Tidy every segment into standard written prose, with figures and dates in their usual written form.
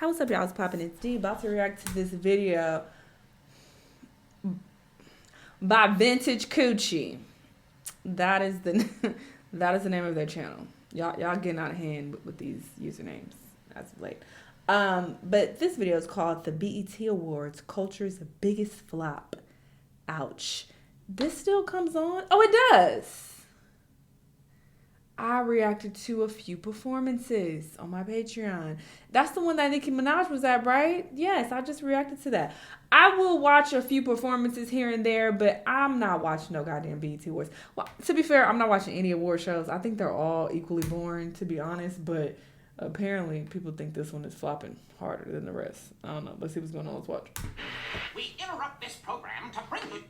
What's up, y'all? It's poppin'. It's D. About to react to this video by Vintage Coochie. That is the that is the name of their channel. Y'all getting out of hand with these usernames as of late. But this video is called The BET Awards Culture's Biggest Flop. Ouch. This still comes on? Oh, it does. I reacted to a few performances on my Patreon. That's the one that Nicki Minaj was at, right? Yes, I just reacted to that. I will watch a few performances here and there, but I'm not watching no goddamn BET Awards. Well, to be fair, I'm not watching any award shows. I think they're all equally boring, to be honest, but apparently people think this one is flopping harder than the rest. I don't know. Let's see what's going on. Let's watch. We interrupt this program to bring you...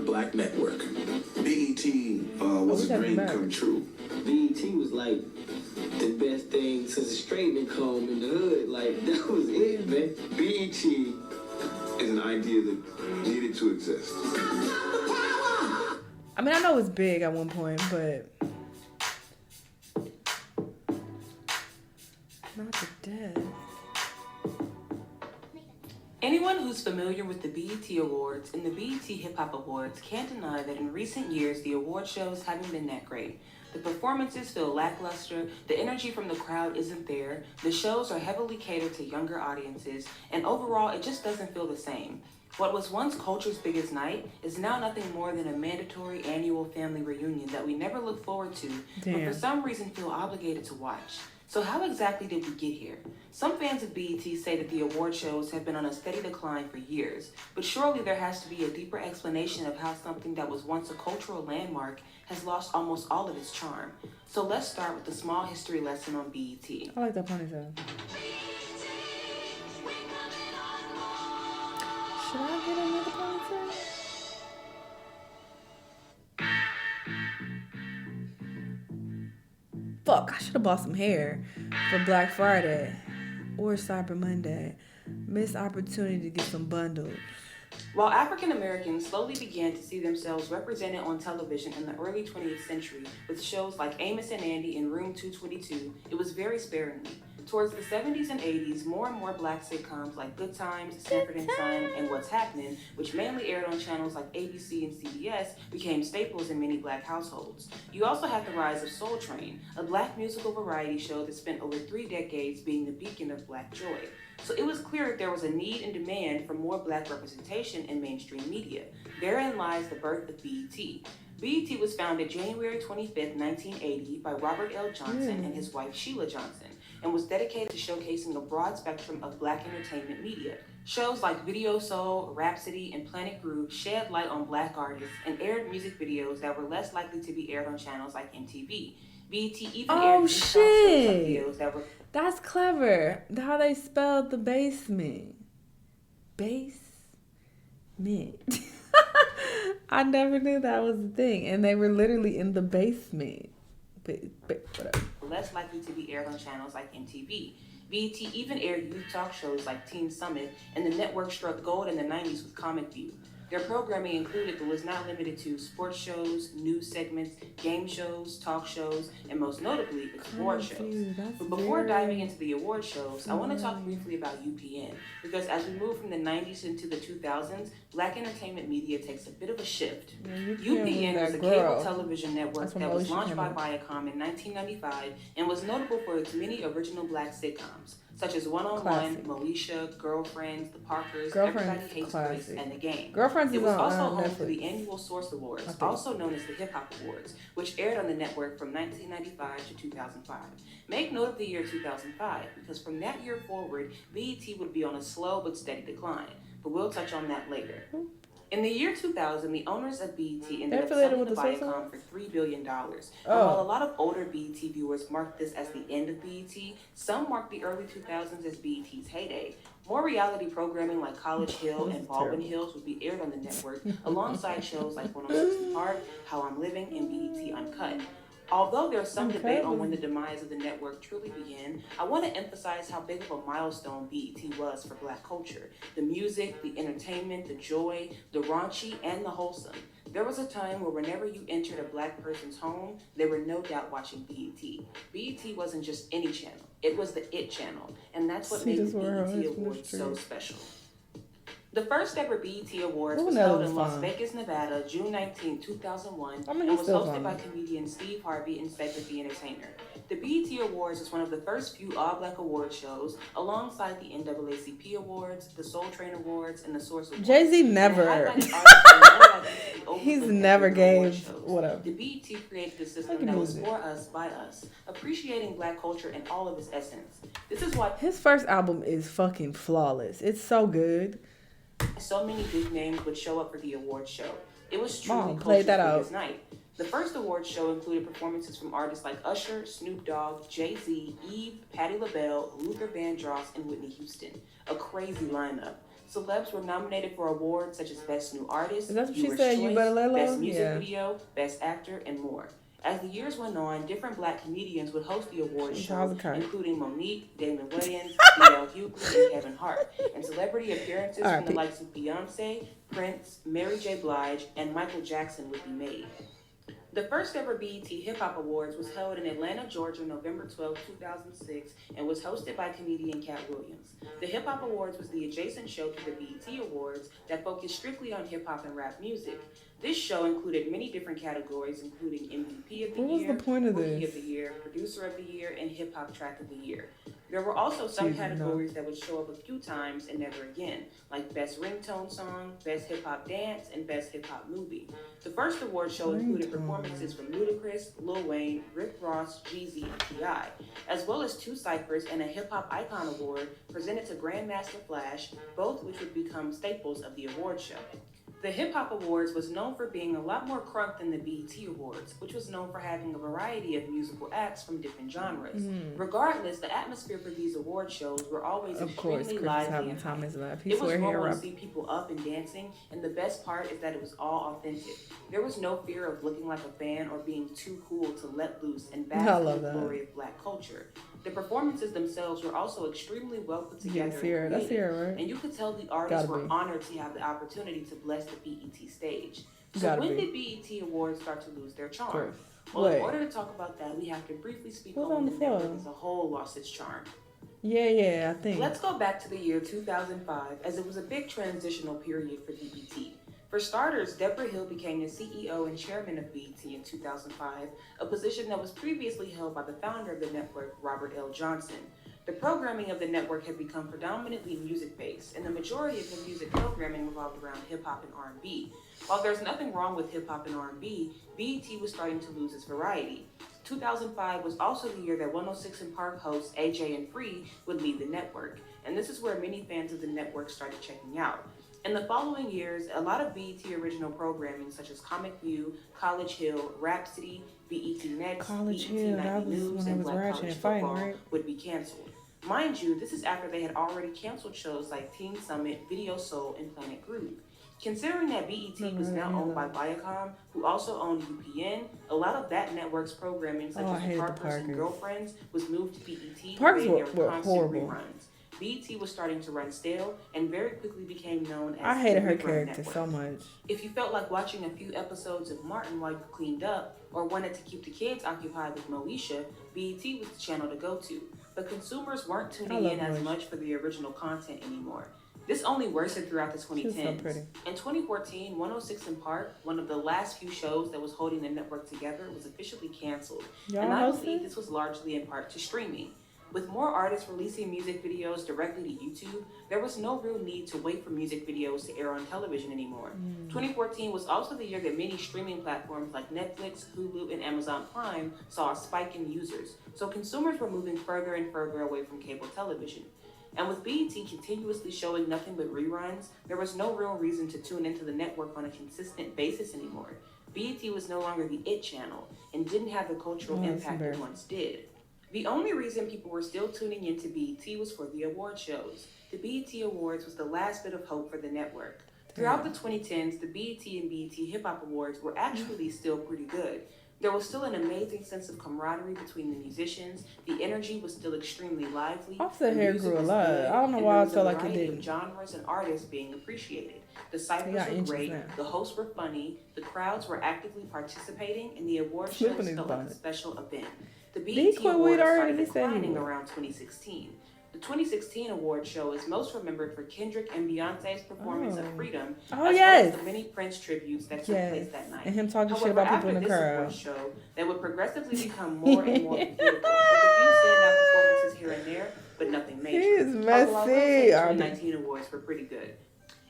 Black network. BET was a dream come true. BET was like the best thing since a straightening comb in the hood. Like, that was it, man. BET is an idea that needed to exist. I mean, I know it was big at one point, but not the death. Anyone who's familiar with the BET Awards and the BET Hip Hop Awards can't deny that in recent years, the award shows haven't been that great. The performances feel lackluster, the energy from the crowd isn't there, the shows are heavily catered to younger audiences, and overall, it just doesn't feel the same. What was once culture's biggest night is now nothing more than a mandatory annual family reunion that we never look forward to, but for some reason feel obligated to watch. So how exactly did we get here? Some fans of BET say that the award shows have been on a steady decline for years, but surely there has to be a deeper explanation of how something that was once a cultural landmark has lost almost all of its charm. So let's start with a small history lesson on BET. I like that ponytail. Should I get another ponytail? Fuck, I should have bought some hair for Black Friday or Cyber Monday. Missed opportunity to get some bundles. While African Americans slowly began to see themselves represented on television in the early 20th century with shows like Amos and Andy and Room 222, it was very sparingly. Towards the 70s and 80s, more and more black sitcoms like Good Times, Sanford and Son, and What's Happening, which mainly aired on channels like ABC and CBS, became staples in many black households. You also had the rise of Soul Train, a black musical variety show that spent over 3 decades being the beacon of black joy. So it was clear that there was a need and demand for more black representation in mainstream media. Therein lies the birth of BET. BET was founded January 25th, 1980 by Robert L. Johnson and his wife Sheila Johnson, and was dedicated to showcasing a broad spectrum of black entertainment media. Shows like Video Soul, Rhapsody, and Planet Groove shed light on black artists and aired music videos that were less likely to be aired on channels like MTV. BET even aired videos that were... That's clever. How they spelled the basement. Basement. I never knew that was a thing. And they were literally in the basement. But whatever. Less likely to be aired on channels like MTV. BET even aired youth talk shows like Teen Summit, and the network struck gold in the 90s with Comic View. Their programming included but was not limited to sports shows, news segments, game shows, talk shows, and most notably, award shows. But before diving into the award shows, I want to talk briefly about UPN, because as we move from the 90s into the 2000s, black entertainment media takes a bit of a shift. UPN was a cable television network that was launched by Viacom in 1995 and was notable for its many original black sitcoms, such as One-on-One, Moesha, Girlfriends, The Parkers, Everybody Hates Chris, and The Game. It was also home to the annual Source Awards, also known as the Hip Hop Awards, which aired on the network from 1995 to 2005. Make note of the year 2005, because from that year forward, BET would be on a slow but steady decline, but we'll touch on that later. In the year 2000, the owners of BET ended up selling to Viacom for $3 billion. And while a lot of older BET viewers marked this as the end of BET, some marked the early 2000s as BET's heyday. More reality programming like College Hill and Baldwin Hills would be aired on the network, alongside shows like 106 & Park, How I'm Living, and BET Uncut. Although there's some debate on when the Incredible. demise of the network truly began, I want to emphasize how big of a milestone BET was for black culture. The music, the entertainment, the joy, the raunchy, and the wholesome. There was a time where whenever you entered a black person's home, they were no doubt watching BET. BET wasn't just any channel, it was the IT channel, and that's what See made this the world BET is Awards so mystery. special. The first ever BET Awards Ooh, was that held was in Las fun. Vegas, Nevada, June 19, 2001, I mean, and he's was still hosted by fun. comedian Steve Harvey and Cedric the Entertainer. The BET Awards was one of the first few all-black award shows, alongside the NAACP Awards, the Soul Train Awards, and the Source Awards. Jay-Z And it never. highlighted artists that were more likely to be He's overlooked never at bigger award gave shows. whatever. The BET created a Look system at that was music. for us, by us, appreciating black culture in all of its essence. This is why His first album is fucking flawless. It's so good. so many big names would show up for the award show. It was truly Mom, play culture's that out. biggest night. The first award show included performances from artists like Usher, Snoop Dogg, Jay-Z, Eve, Patti LaBelle, Luther Vandross, and Whitney Houston. A crazy lineup. Celebs were nominated for awards such as Best New Artist, Is that what she Viewer's said? You Choice, better lay low? Best Music Yeah. Video, Best Actor, and more. As the years went on, different black comedians would host the awards show, How's it going? including Monique, Damon Wayans, D.L. Hughley, and Kevin Hart, and celebrity appearances from the R.I.P. likes of Beyonce, Prince, Mary J. Blige, and Michael Jackson would be made. The first ever BET Hip Hop Awards was held in Atlanta, Georgia, November 12, 2006, and was hosted by comedian Cat Williams. The Hip Hop Awards was the adjacent show to the BET Awards that focused strictly on hip hop and rap music. This show included many different categories, including MVP of the What was Year, the point of Rookie this? of the Year, Producer of the Year, and Hip Hop Track of the Year. There were also some Jesus, no. categories that would show up a few times and never again, like Best Ringtone Song, Best Hip Hop Dance, and Best Hip Hop Movie. The first award show included Ringtone. performances from Ludacris, Lil Wayne, Rick Ross, Jeezy, and T.I., as well as 2 ciphers and a Hip Hop Icon Award presented to Grandmaster Flash, both which would become staples of the award show. The Hip Hop Awards was known for being a lot more crunk than the BET Awards, which was known for having a variety of musical acts from different genres. Regardless, the atmosphere for these award shows were always Of course, extremely Chris is lively having and time hype. his life. It He's was wearing hair normal to wrap. see people up and dancing, and the best part is that it was all authentic. There was no fear of looking like a fan or being too cool to let loose and bask I in love the that. glory of black culture. The performances themselves were also extremely well put Yeah, together and Sierra. That's creative. Sierra, right? And you could tell the artists Gotta were be. honored to have the opportunity to bless the BET stage. So Gotta when be. did BET Awards start to lose their charm? Chris. Well, in Wait. order to talk about that, we have to briefly speak Who's on on when the the network phone? as a whole lost its charm. Yeah, I think. Let's go back to the year 2005, as it was a big transitional period for BET. For starters, Deborah Hill became the CEO and chairman of BET in 2005, a position that was previously held by the founder of the network, Robert L. Johnson. The programming of the network had become predominantly music-based, and the majority of the music programming revolved around hip-hop and R&B. While there's nothing wrong with hip-hop and R&B, BET was starting to lose its variety. 2005 was also the year that 106 in Park host AJ and Free would leave the network, and this is where many fans of the network started checking out. In the following years, a lot of BET original programming such as Comic View, College Hill, Rhapsody, BET Next, College BET Hill, 90 that was News, when I and was Black ratchet College and fighting, Football right? would be canceled. Mind you, this is after they had already canceled shows like Teen Summit, Video Soul, and Planet Groove. Considering that BET was now owned by Viacom, who also owned UPN, a lot of that network's programming, such Oh, I as hated The the Parkers and Parkers. Girlfriends, was moved to BET, Parkers where there were constant horrible. reruns. BET was starting to run stale and very quickly became known as I hated the her Rerun character Network. so much. If you felt like watching a few episodes of Martin while you cleaned up, or wanted to keep the kids occupied with Moesha, BET was the channel to go to. But consumers weren't tuning love in as Moesha. much for the original content anymore. This only worsened throughout the She's 2010s. so pretty. In 2014, 106 in Park, one of the last few shows that was holding the network together, was officially canceled. Y'all And I hosted? believe this was largely in part to streaming. With more artists releasing music videos directly to YouTube, there was no real need to wait for music videos to air on television anymore. 2014 was also the year that many streaming platforms like Netflix, Hulu, and Amazon Prime saw a spike in users, so consumers were moving further and further away from cable television. And with BET continuously showing nothing but reruns, there was no real reason to tune into the network on a consistent basis anymore. BET was no longer the IT channel and didn't have the cultural that's impact it embarrassing. once did. The only reason people were still tuning into BET was for the award shows. The BET Awards was the last bit of hope for the network. Throughout the 2010s, the BET and BET Hip Hop Awards were actually still pretty good. There was still an amazing sense of camaraderie between the musicians. The energy was still extremely lively. Offset The hair music grew a was lot. good, I don't know and why there I was a felt like it variety of didn't. genres and artists being appreciated. The He cyphers got were inches great, now. the hosts were funny, the crowds were actively participating, and the award Flipping shows his felt like a bonnet. special event. The Did he BET quit weed Awards already? started He said he declining would. around 2016. The 2016 award show is most remembered for Kendrick and Beyonce's performance of Oh. Freedom, Oh, as well as yes. the many Prince tributes that took Yes. place that night. And him talking shit However, about people after in the this crowd. award show, they would progressively become more and more forgettable, with a few standout performances here and there, but nothing major. He is Although I will say messy. the 2019 awards were pretty good.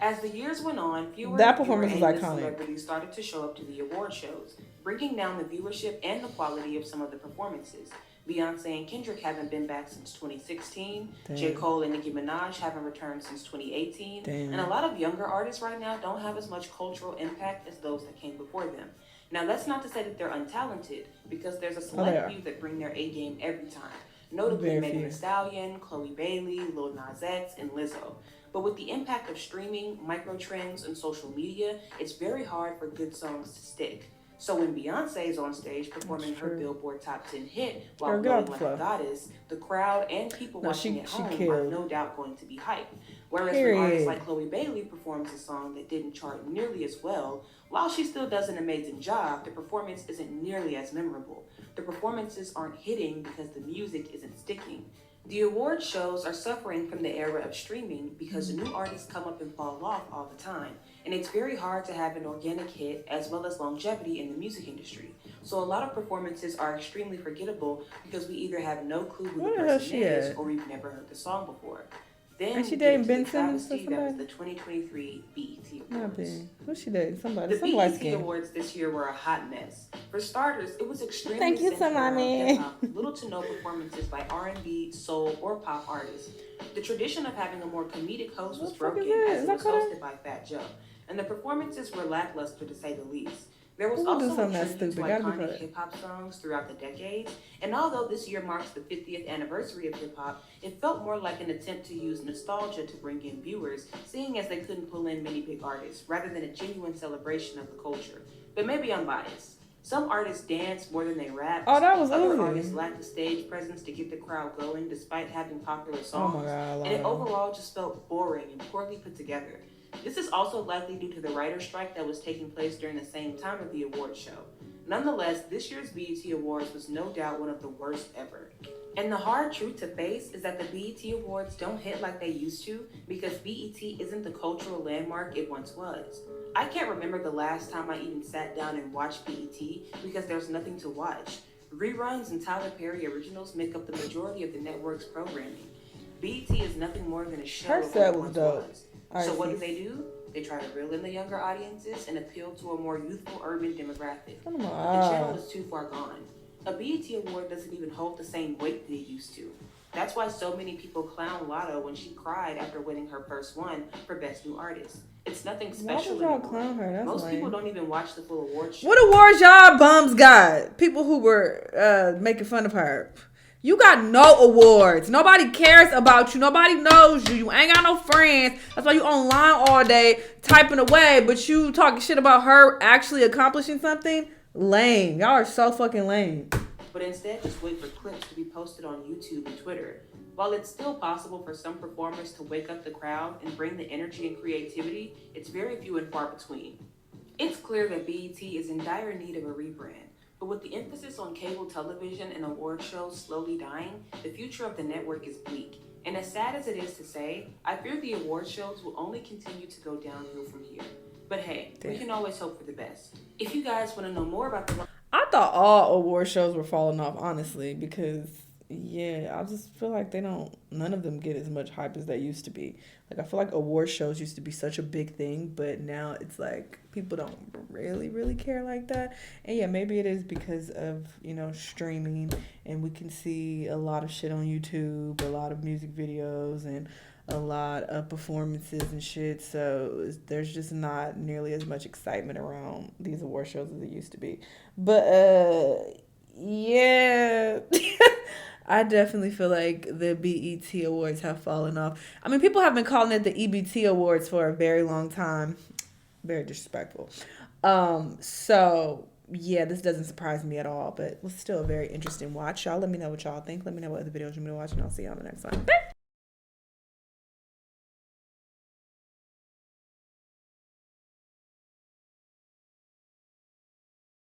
As the years went on, fewer That and fewer performance was A-list iconic. celebrities started to show up to the award shows, bringing down the viewership and the quality of some of the performances. Beyonce and Kendrick haven't been back since 2016. J. Damn. Cole and Nicki Minaj haven't returned since 2018. Damn. And a lot of younger artists right now don't have as much cultural impact as those that came before them. Now, that's not to say that they're untalented, because there's a they select are. few that bring their A game every time. Notably, Very Megan few. Thee Stallion, Chloe Bailey, Lil Nas X, and Lizzo. But with the impact of streaming, microtrends, and social media, it's very hard for good songs to stick. So when Beyonce is on stage performing That's her true. Billboard Top 10 hit while Girl, get glowing off the like floor. a goddess, the crowd and people No, watching she at home are killed. no doubt going to be hyped. Whereas when Period. artists like Chloe Bailey performs a song that didn't chart nearly as well, while she still does an amazing job, the performance isn't nearly as memorable. The performances aren't hitting because the music isn't sticking. The award shows are suffering from the era of streaming because new artists come up and fall off all the time, and it's very hard to have an organic hit as well as longevity in the music industry. So a lot of performances are extremely forgettable because we either have no clue who Where the the hell person she is at? or we've never heard the song before. Then Ain't she we get dating into Ben the Simmons or travesty that was somebody? the 2023 BET Not Awards. big. Who's she dating? Somebody. The Some light BET skin. Awards this year were a hot mess. For starters, it was extremely Thank you, centered around Samani. hip-hop, little to no performances by R&B, soul, or pop artists. The tradition of having a more comedic host was What the fuck is broken that? as Is it that was Cutter? hosted by Fat Joe, and the performances were lackluster to say the least. There was Who would do also a something that tribute to stupid? Gotta be iconic Cutter. hip-hop songs throughout the decades, and although this year marks the 50th anniversary of hip-hop, it felt more like an attempt to use nostalgia to bring in viewers, seeing as they couldn't pull in many big artists, rather than a genuine celebration of the culture. But maybe I'm biased. Some artists dance more than they rap. Oh, that was Other Uzi. artists lack the stage presence to get the crowd going despite having popular Oh songs. my god. And it Lotto. overall just felt boring and poorly put together. This is also likely due to the writer's strike that was taking place during the same time of the award show. Nonetheless, this year's BET Awards was no doubt one of the worst ever. And the hard truth to face is that the BET Awards don't hit like they used to because BET isn't the cultural landmark it once was. I can't remember the last time I even sat down and watched BET because there's nothing to watch. Reruns and Tyler Perry originals make up the majority of the network's programming. BET is nothing more than a show Her of what set it was once dope. was. I So what see. do they do? They try to reel in the younger audiences and appeal to a more youthful urban demographic. Oh my But the channel god. is too far gone. A BET award doesn't even hold the same weight that it used to. That's why so many people clown Lotto when she cried after winning her first one for Best New Artist. It's nothing Why special would y'all anymore. clown her? That's Most people lame. don't even watch the full award show. What awards y'all bums got? People who were making fun of her. You got no awards. Nobody cares about you. Nobody knows you. You ain't got no friends. That's why you online all day typing away. But you talking shit about her actually accomplishing something? Lame. Y'all are so fucking lame. But instead just wait for clips to be posted on YouTube and Twitter. While it's still possible for some performers to wake up the crowd and bring the energy and creativity, it's very few and far between. It's clear that BET is in dire need of a rebrand, but with the emphasis on cable television and award shows slowly dying, the future of the network is bleak. And as sad as it is to say, I fear the award shows will only continue to go downhill from here. But hey, we can always hope for the best. If you guys want to know more about the I thought all award shows were falling off, honestly, because I just feel like none of them get as much hype as they used to be. Like, I feel like award shows used to be such a big thing, but now it's like people don't really care like that. And yeah, maybe it is because of, streaming, and we can see a lot of shit on YouTube, a lot of music videos, and a lot of performances and shit. So there's just not nearly as much excitement around these award shows as it used to be. But yeah. I definitely feel like the BET Awards have fallen off. I mean, people have been calling it the EBT Awards for a very long time. Very disrespectful. So yeah, this doesn't surprise me at all, but it was still a very interesting watch. Y'all let me know what y'all think. Let me know what other videos you want me to watch, and I'll see you on the next one.